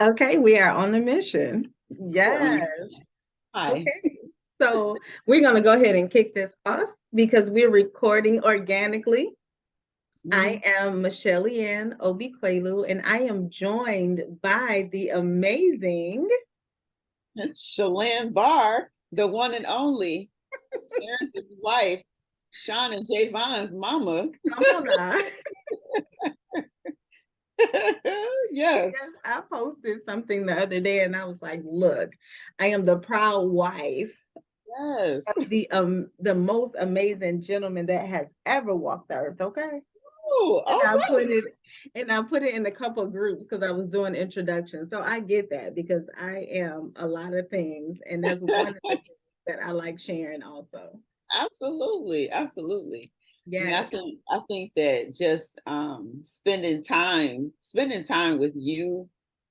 Okay, we are on a mission. Yes. Hi. Okay. So we're going to go ahead and kick this off because we're recording organically. I Mhm. am Michelle Ann Obiquelu, and I am joined by the amazing. Shalane Barr, the one and only Terrence's wife, Sean and Javon's mama. Come on now. Yes. Yes, I posted something the other day and I was like, look, I am the proud wife Yes. of the most amazing gentleman that has ever walked the earth, okay? Oh, And all I put right. it in a couple of groups because I was doing introductions. So I get that because I am a lot of things, and that's one of the things that I like sharing also. Absolutely. Absolutely. I mean, Yes. I think that just spending time with you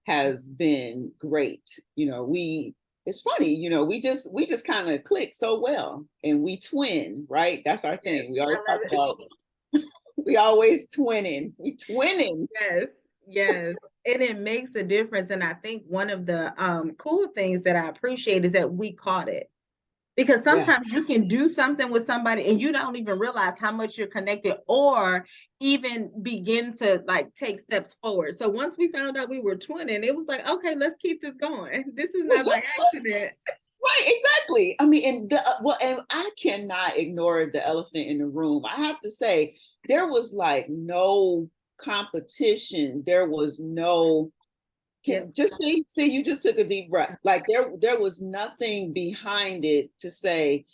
has been great. We it's funny, we just kind of click so well and we twin, right? That's our Yes. thing. We I always talk love it. about we always twinning. We twinning. Yes. Yes. And it makes a difference. And I think one of the cool things that I appreciate is that we caught it. Because Yeah. sometimes you can do something with somebody and you don't even realize how much you're connected or even begin to like take steps forward. So once we found out we were twinning, it was like, okay, let's keep this going. This is Well, not by let's accident. right, exactly. I mean, and I cannot ignore the elephant in the room. I have to say, there was like no competition. There was no Yep. just see, you just took a deep breath. Like there was nothing behind it to say,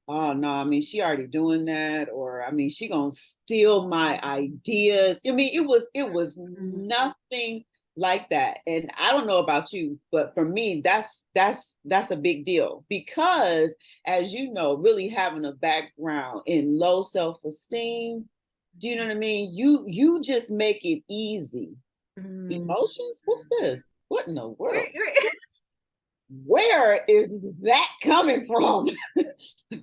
oh no, I mean, she already doing that, or I mean, she gonna steal my ideas. I mean, it was Mhm. nothing like that. And I don't know about you, but for me, that's a big deal because, as you know, really having a background in low self-esteem, do you know what I mean? You just make it easy. Mhm. Emotions? What's this? What in the world? Wait. Where is that coming from?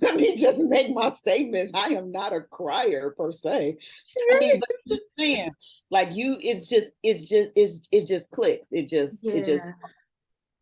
Let me just make my statements. I am not a crier per se. I mean, but just saying, like you, it just clicks. It just Yeah.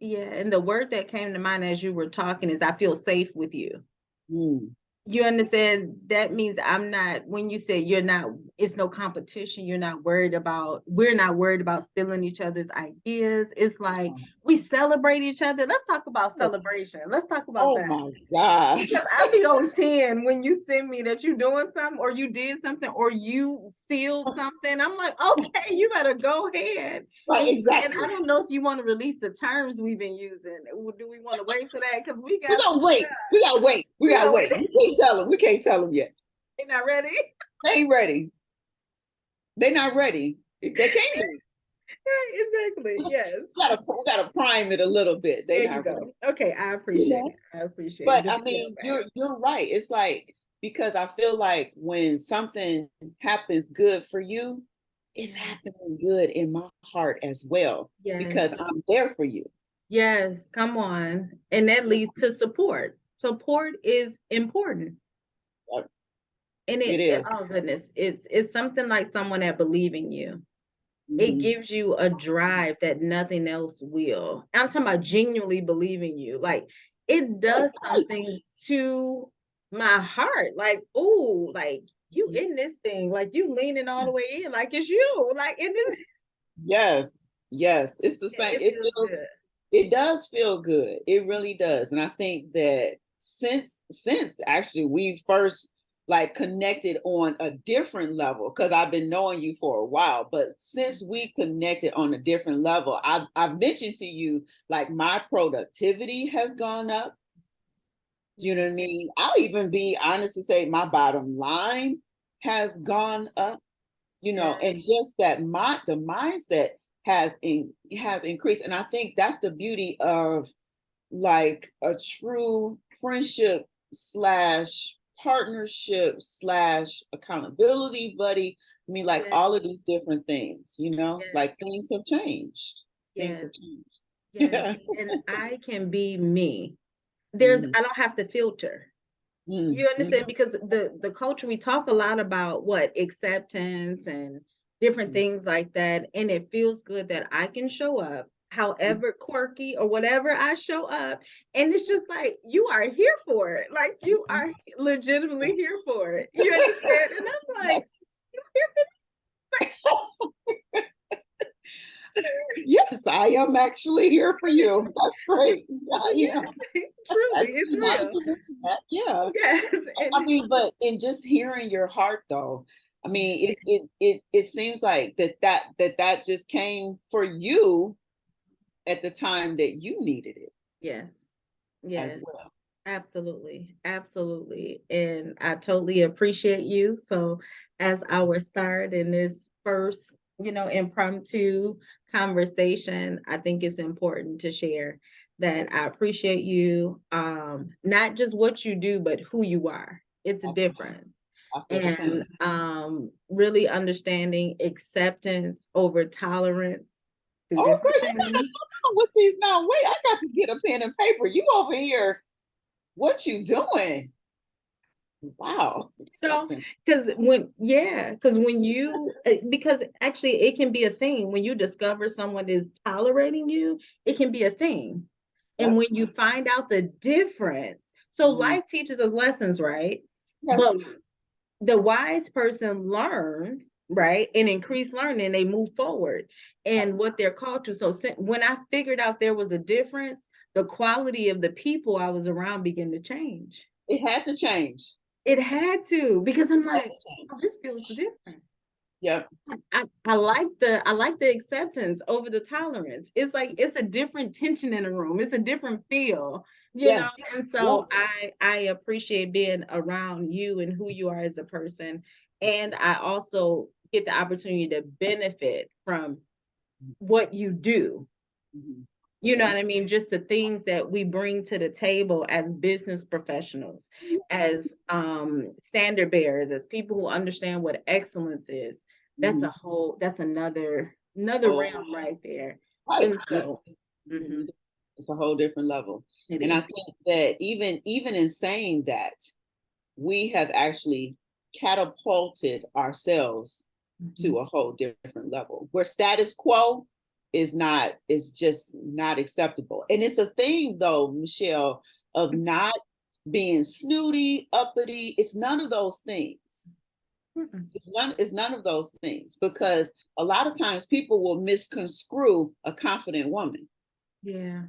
Yeah. And the word that came to mind as you were talking is I feel safe with you. mm, You understand? That means I'm not, when you say you're not, it's no competition. We're not worried about stealing each other's ideas. It's like we celebrate each other. Let's talk about yes. celebration. Let's talk about Oh that. my gosh. Because I be on 10 when you send me that you doing something or you did something or you sealed something. I'm like, okay, you better go ahead. Right, And I exactly. don't know if you want to release the terms we've been using. Do we want to wait for that? Because we We're got gonna wait. We gotta wait. We we gotta gotta wait. wait. We can't tell them. We can't tell them yet. They not ready. They ain't ready. They're not ready. They can't be. Exactly. Yes. We gotta prime it a little bit. They There you not ready. go. Okay, I You appreciate know? it. I appreciate it. But Good I mean, feedback. you're right. It's like because I feel like when something happens good for you, it's Yeah. happening good in my heart as well Yes. because I'm there for you. Yes. Come on. And that Yeah, leads to support. Support is important. And it is. oh goodness, it's something like someone that believe in you. It Mhm. gives you a drive that nothing else will. I'm talking about genuinely believing you. Like it Right, does right. something to my heart. Like, oh, like you in this thing, like you leaning all the way in, like it's you. Like in this, Yes, yes. It's the yeah, same. it feels good. It does feel good. It really does. And I think that since actually we first like connected on a different level, because I've been knowing you for a while, but since we connected on a different level, I've mentioned to you like my productivity has gone up. You know what I mean? I'll even be honest to say my bottom line has gone up, Yeah. and just that the mindset has increased. And I think that's the beauty of like a true friendship slash partnership slash accountability buddy. I mean, like Yeah. all of these different things, Yes. like things have changed. Things Yes. have changed. Yes. Yeah. And I can be me. Mhm. I don't have to filter. Mhm. You understand? Because the culture we talk a lot about what acceptance and different Mhm. things like that, and it feels good that I can show up. however quirky or whatever I show up. And it's just like, you are here for it. Like, you are legitimately here for it. You understand? And I'm like, Yes. you here Yes, I am actually here for you. That's great. I for am. truly, it's Actually, now that real. you mention that, yeah. Yes. I And mean, but in just hearing your heart, though, I mean, it seems like that just came for you at the time that you needed it yes, as yes. well. Absolutely, absolutely. And I totally appreciate you. So, as our start in this first, impromptu conversation, I think it's important to share that I appreciate you, not just what you do, but who you are. It's a Absolutely. difference. I feel the And same. really understanding acceptance over tolerance through Oh, different girl, you better things. come on with these now. Wait, I got to get a pen and paper. You over here. What you doing? Wow. So, Acceptance. because when because actually it can be a thing when you discover someone is tolerating you, it can be a thing. And Yep. when you find out the difference, so Mhm. life teaches us lessons, right? Yeah. But the wise person learns, right? And increase learning, they move forward and what they're called to. So when I figured out there was a difference, the quality of the people I was around began to change. It had to change. It had to, because I'm It had like, to change. oh, this feels different. Yep. I like the acceptance over the tolerance. It's like it's a different tension in a room. It's a different feel, you Yeah. know. And Yeah. so I appreciate being around you and who you are as a person. And I also get the opportunity to benefit from what you do. Mhm. You know Okay. what I mean? Just the things that we bring to the table as business professionals, as standard bearers, as people who understand what excellence is. Mhm. That's another Oh, realm right there. right. And so Really mhm, do. It's a whole different level. it And I is. think that even in saying that, we have actually catapulted ourselves Mhm. to a whole different level where status quo is just not acceptable. And it's a thing though, Michelle, of not being snooty, uppity. It's none of those things. Mm-mm. It's none of those things because a lot of times people will misconstrue a confident woman. Yeah,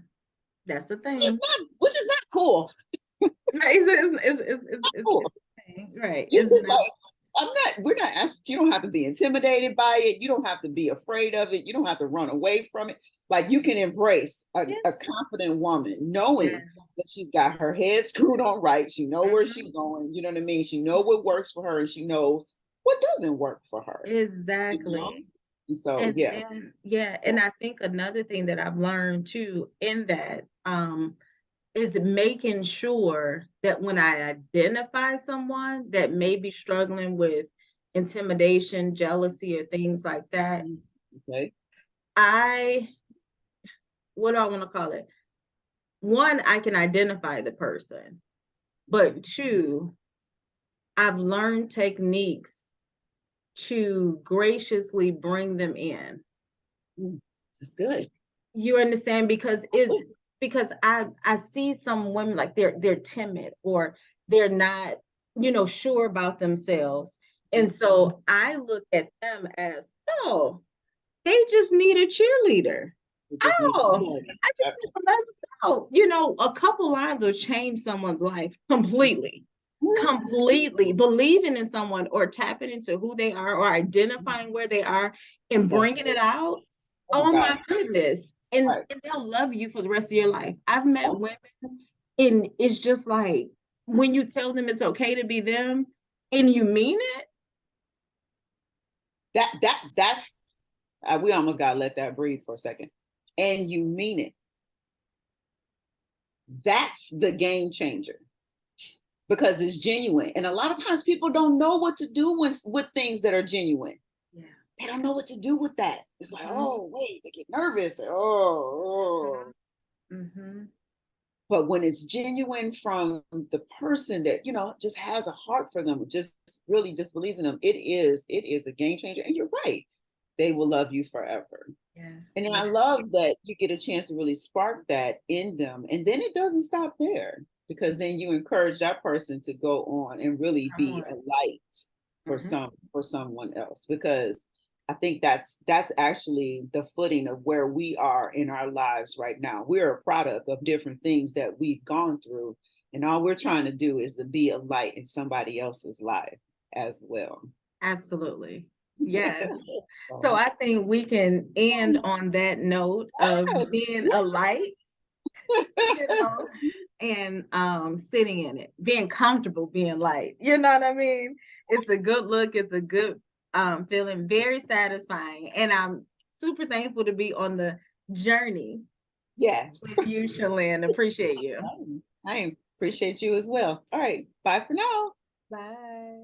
that's the It's thing. not, which is not cool. It's Cool. the thing, right? You It's just not. like, we're not asking, you don't have to be intimidated by it. You don't have to be afraid of it. You don't have to run away from it. Like you can embrace Yeah. a confident woman, Yeah. knowing that she's got her head screwed on right. She know where Mhm. she's going. You know what I mean? She know what works for her and she knows what doesn't work for her. You know? Exactly. And so, And yeah. then, yeah, Yeah. and I think another thing that I've learned too in that is making sure that when I identify someone that may be struggling with intimidation, jealousy, or things like that, Okay. I what do I want to call it? One, I can identify the person, but two, I've learned techniques to graciously bring them in. Mm, that's good. You understand? Because I see some women like they're timid or they're not, sure about themselves. And so I look at them as, oh, they just need a cheerleader. It just needs Oh, support. I just Yep. need somebody to know. A couple lines will change someone's life completely. Completely believing in someone or tapping into who they are or identifying where they are and Yes. bringing it out. Oh my Oh God. my goodness. And, Right. and they'll love you for the rest of your life. I've met women and it's just like when you tell them it's okay to be them and you mean it. That's we almost gotta let that breathe for a second. And you mean it. That's the game changer because it's genuine. And a lot of times people don't know what to do with things that are genuine. Yeah. They don't know what to do with that. It's like, Mhm. oh, wait, they get nervous. Oh. Mhm. But when it's genuine from the person that, just has a heart for them, just really just believes in them, it is a game changer. And you're right. They will love you forever. Yes. And I Yes. love that you get a chance to really spark that in them. And then it doesn't stop there, because then you encourage that person to go on and really Come be on. a light Mhm. for someone else. Because I think that's actually the footing of where we are in our lives right now. We're a product of different things that we've gone through. And all we're trying to do is to be a light in somebody else's life as well. Absolutely. Yes. So So, I think we can end on that note of yes. being a light, you know, and sitting in it, being comfortable being light. You know what I mean? It's a good look, it's a good feeling, very satisfying. And I'm super thankful to be on the journey Yes. with you, Shalyn. Appreciate you. I appreciate you as well. All right. Bye for now. Bye.